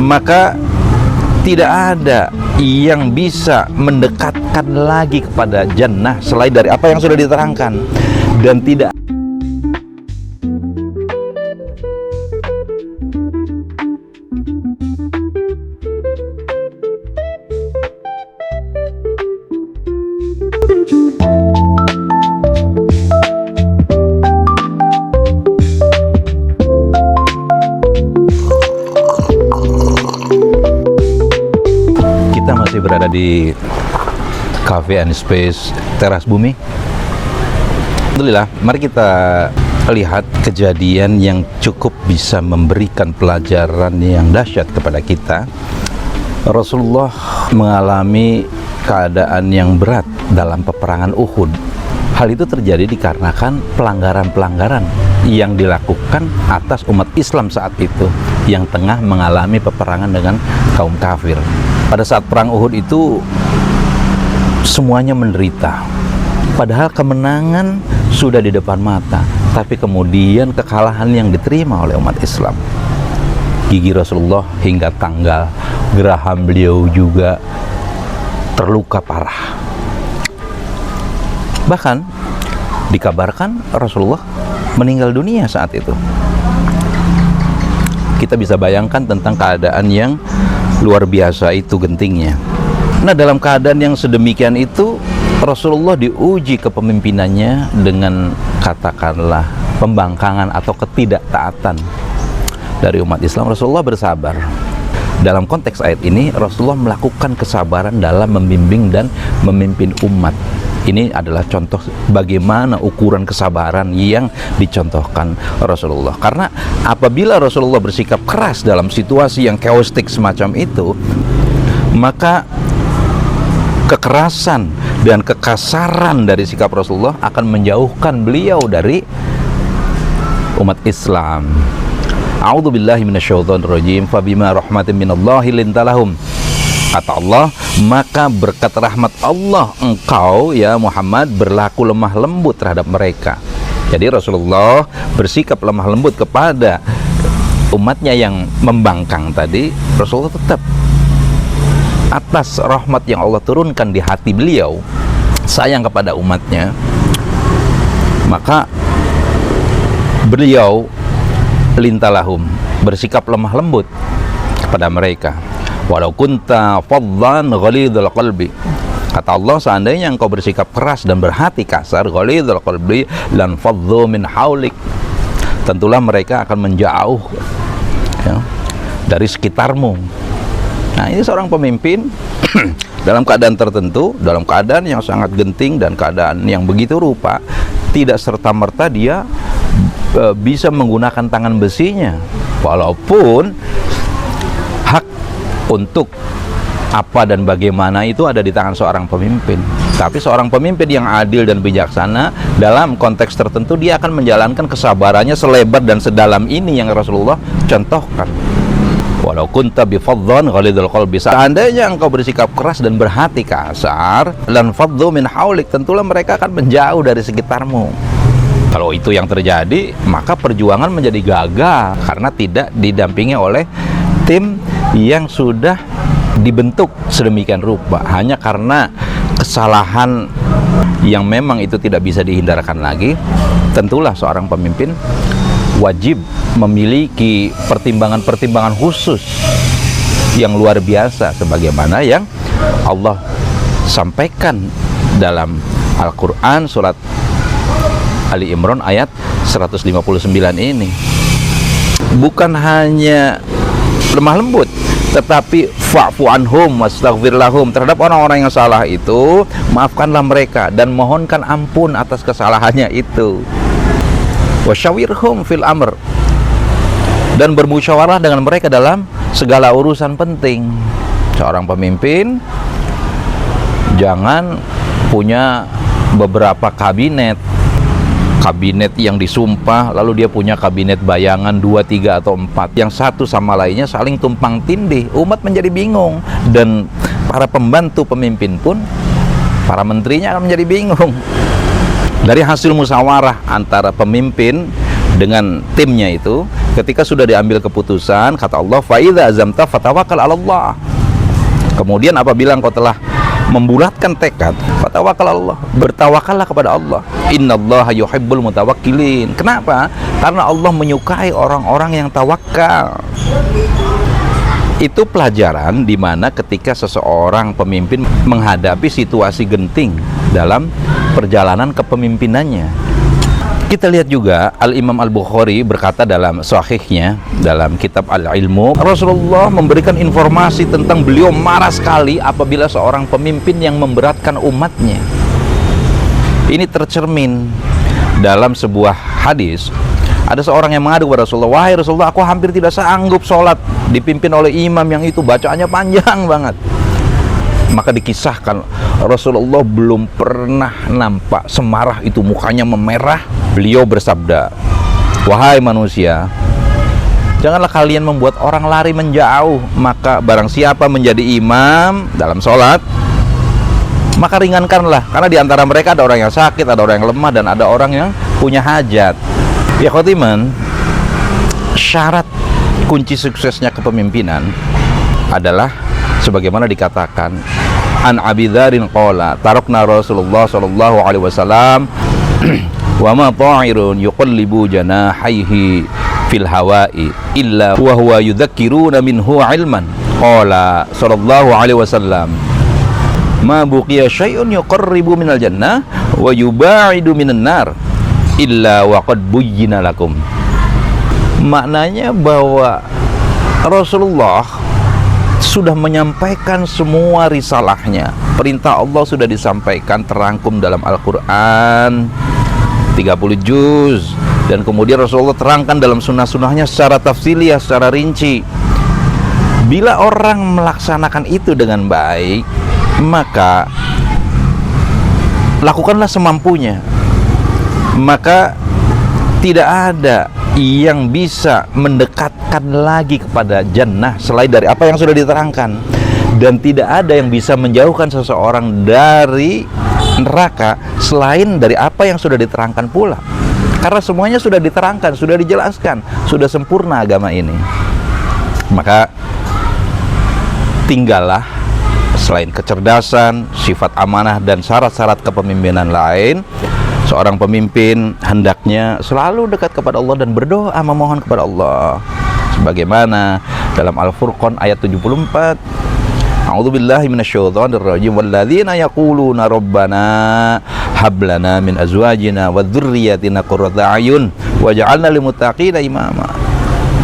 maka tidak ada yang bisa mendekatkan lagi kepada jannah selain dari apa yang sudah diterangkan. Dan tidak kita masih berada di Cafe and Space Teras Bumi. Alhamdulillah, mari kita lihat kejadian yang cukup bisa memberikan pelajaran yang dahsyat kepada kita. Rasulullah mengalami keadaan yang berat dalam peperangan Uhud. Hal itu terjadi dikarenakan pelanggaran-pelanggaran yang dilakukan atas umat Islam saat itu yang tengah mengalami peperangan dengan kaum kafir. Pada saat perang Uhud itu semuanya menderita. Padahal kemenangan sudah di depan mata, tapi kemudian kekalahan yang diterima oleh umat Islam. Gigi Rasulullah hingga tanggal geraham beliau juga terluka parah. Bahkan dikabarkan Rasulullah meninggal dunia saat itu. Kita bisa bayangkan tentang keadaan yang luar biasa itu gentingnya. Nah, dalam keadaan yang sedemikian itu, Rasulullah diuji kepemimpinannya dengan katakanlah pembangkangan atau ketidaktaatan dari umat Islam. Rasulullah bersabar. Dalam konteks ayat ini, Rasulullah melakukan kesabaran dalam membimbing dan memimpin umat. Ini adalah contoh bagaimana ukuran kesabaran yang dicontohkan Rasulullah. Karena apabila Rasulullah bersikap keras dalam situasi yang chaotic semacam itu, maka kekerasan dan kekasaran dari sikap Rasulullah akan menjauhkan beliau dari umat Islam. A'udzubillahi minasyaitonirrajim. Fabima rahmatin minallahi lintalahum. Kata Allah, maka berkat rahmat Allah engkau ya Muhammad berlaku lemah lembut terhadap mereka. Jadi Rasulullah bersikap lemah lembut kepada umatnya yang membangkang tadi. Rasulullah tetap atas rahmat yang Allah turunkan di hati beliau, sayang kepada umatnya, maka beliau lintalahum, bersikap lemah lembut kepada mereka. Walau kunta faddan ghalidul qalbi, kata Allah, seandainya engkau bersikap keras dan berhati kasar, ghalidul qalbi lan faddu min haulik, tentulah mereka akan menjauh ya, dari sekitarmu. Nah, ini seorang pemimpin dalam keadaan tertentu, dalam keadaan yang sangat genting dan keadaan yang begitu rupa, tidak serta-merta dia bisa menggunakan tangan besinya, walaupun hak untuk apa dan bagaimana itu ada di tangan seorang pemimpin. Tapi seorang pemimpin yang adil dan bijaksana dalam konteks tertentu, dia akan menjalankan kesabarannya selebar dan sedalam ini yang Rasulullah contohkan. Walau kunta bifaddan ghalidul qalbi, seandainya engkau bersikap keras dan berhati kasar, lan faddu min haulik, tentulah mereka akan menjauh dari sekitarmu. Kalau itu yang terjadi, maka perjuangan menjadi gagal karena tidak didampingi oleh tim yang sudah dibentuk sedemikian rupa hanya karena kesalahan yang memang itu tidak bisa dihindarkan lagi. Tentulah seorang pemimpin wajib memiliki pertimbangan-pertimbangan khusus yang luar biasa sebagaimana yang Allah sampaikan dalam Al-Quran surat Ali Imran ayat 159 ini. Bukan hanya lemah lembut, tetapi fa'fu anhum wastaghfir lahum, terhadap orang-orang yang salah itu maafkanlah mereka dan mohonkan ampun atas kesalahannya itu. Wasyawirhum fil amr, dan bermusyawarah dengan mereka dalam segala urusan penting. Seorang pemimpin jangan punya beberapa kabinet yang disumpah, lalu dia punya kabinet bayangan 2, 3, atau 4 yang satu sama lainnya saling tumpang tindih. Umat menjadi bingung, dan para pembantu pemimpin pun, para menterinya akan menjadi bingung. Dari hasil musyawarah antara pemimpin dengan timnya itu, Ketika sudah diambil keputusan, kata Allah, fa idza azamta fatawakkal 'ala Allah. Kemudian apabila engkau telah membulatkan tekad, fatawakkal 'ala Allah, bertawakallah kepada Allah. Innallaha yuhibbul mutawakkilin. Kenapa? Karena Allah menyukai orang-orang yang tawakal. Itu pelajaran di mana ketika seseorang pemimpin menghadapi situasi genting dalam perjalanan kepemimpinannya. Kita lihat juga Al-Imam Al-Bukhari berkata dalam sahihnya, dalam kitab Al-Ilmu, Rasulullah memberikan informasi tentang beliau marah sekali apabila seorang pemimpin yang memberatkan umatnya. Ini tercermin dalam sebuah hadis. Ada seorang yang mengadu kepada Rasulullah, wahai Rasulullah, aku hampir tidak sanggup sholat dipimpin oleh imam yang itu bacaannya panjang banget. Maka dikisahkan Rasulullah belum pernah nampak semarah itu, mukanya memerah. Beliau bersabda, wahai manusia, janganlah kalian membuat orang lari menjauh. Maka barang siapa menjadi imam dalam sholat, maka ringankanlah, karena di antara mereka ada orang yang sakit, ada orang yang lemah, dan ada orang yang punya hajat. Ya khotiman, syarat kunci suksesnya kepemimpinan adalah sebagaimana dikatakan, an Abi Dzarin qala tarakna Rasulullah sallallahu alaihi wasallam wa ma ta'irun yuqallibu janahaihi fil hawa'i illa wa huwa yudzakkiruna minhu ilman. Qala sallallahu alaihi wasallam, ma buqiya syai'un yuqarribu minal jannah wa yuba'idu minan nar illa wa qad buyyina lakum. Maknanya bahwa Rasulullah sudah menyampaikan semua risalahnya. Perintah Allah sudah disampaikan terangkum dalam Al-Quran 30 juz, dan kemudian Rasulullah terangkan dalam sunnah-sunnahnya secara tafsiliyah, secara rinci. Bila orang melaksanakan itu dengan baik, maka lakukanlah semampunya. Maka tidak ada yang bisa mendekatkan lagi kepada jannah selain dari apa yang sudah diterangkan, dan tidak ada yang bisa menjauhkan seseorang dari neraka selain dari apa yang sudah diterangkan pula, karena semuanya sudah diterangkan, sudah dijelaskan, sudah sempurna agama ini. Maka tinggallah selain kecerdasan, sifat amanah, dan syarat-syarat kepemimpinan lain, seorang pemimpin hendaknya selalu dekat kepada Allah dan berdoa memohon kepada Allah, sebagaimana dalam Al-Furqan ayat 74, A'udzubillahi minasyaitonirrajim, walladzina yaquluna rabbana hab lana min azwajina wa dzurriyyatina qurrata a'yun waj'alna lil muttaqina imama.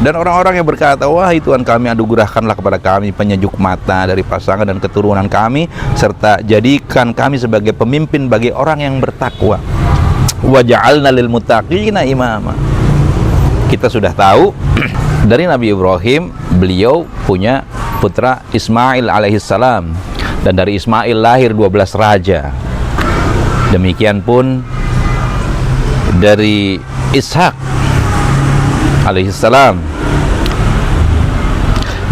Dan orang-orang yang berkata, wahai Tuhan kami, anugerahkanlah kepada kami penyejuk mata dari pasangan dan keturunan kami, serta jadikan kami sebagai pemimpin bagi orang yang bertakwa. Waja'alna lil muttaqina imama. Kita sudah tahu dari Nabi Ibrahim, beliau punya putra Ismail alaihissalam, dan dari Ismail lahir 12 raja. Demikian pun dari Ishak alaihissalam.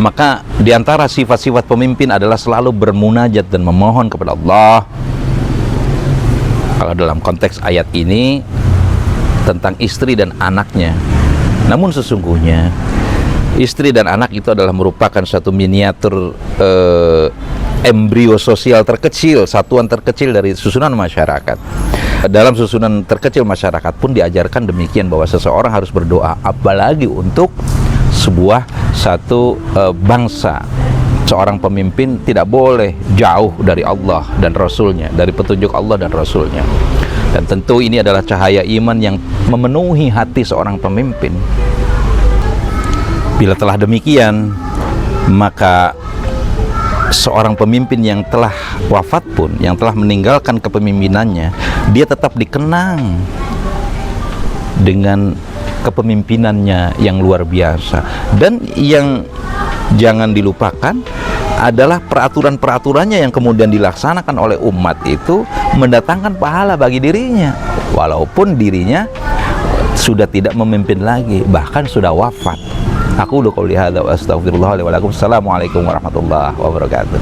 Maka diantara sifat-sifat pemimpin adalah selalu bermunajat dan memohon kepada Allah. Kalau dalam konteks ayat ini tentang istri dan anaknya, namun sesungguhnya istri dan anak itu adalah merupakan suatu miniatur embrio sosial terkecil, satuan terkecil dari susunan masyarakat. Dalam susunan terkecil masyarakat pun diajarkan demikian, bahwa seseorang harus berdoa, apalagi untuk sebuah satu bangsa. Seorang pemimpin tidak boleh jauh dari Allah dan Rasulnya, dari petunjuk Allah dan Rasulnya. Dan tentu ini adalah cahaya iman yang memenuhi hati seorang pemimpin. Bila telah demikian, maka seorang pemimpin yang telah wafat pun, yang telah meninggalkan kepemimpinannya, dia tetap dikenang dengan kepemimpinannya yang luar biasa. Dan yang jangan dilupakan adalah peraturan-peraturannya yang kemudian dilaksanakan oleh umat itu mendatangkan pahala bagi dirinya, walaupun dirinya sudah tidak memimpin lagi, bahkan sudah wafat. Aku udah qouli hadza wa astaghfirullah li wa lakum. Assalamualaikum warahmatullahi wabarakatuh.